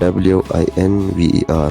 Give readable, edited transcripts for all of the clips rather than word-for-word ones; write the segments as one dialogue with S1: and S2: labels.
S1: WINVER۔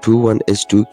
S1: 21H2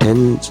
S1: 10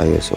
S1: ISO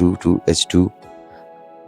S1: 22H2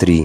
S1: 3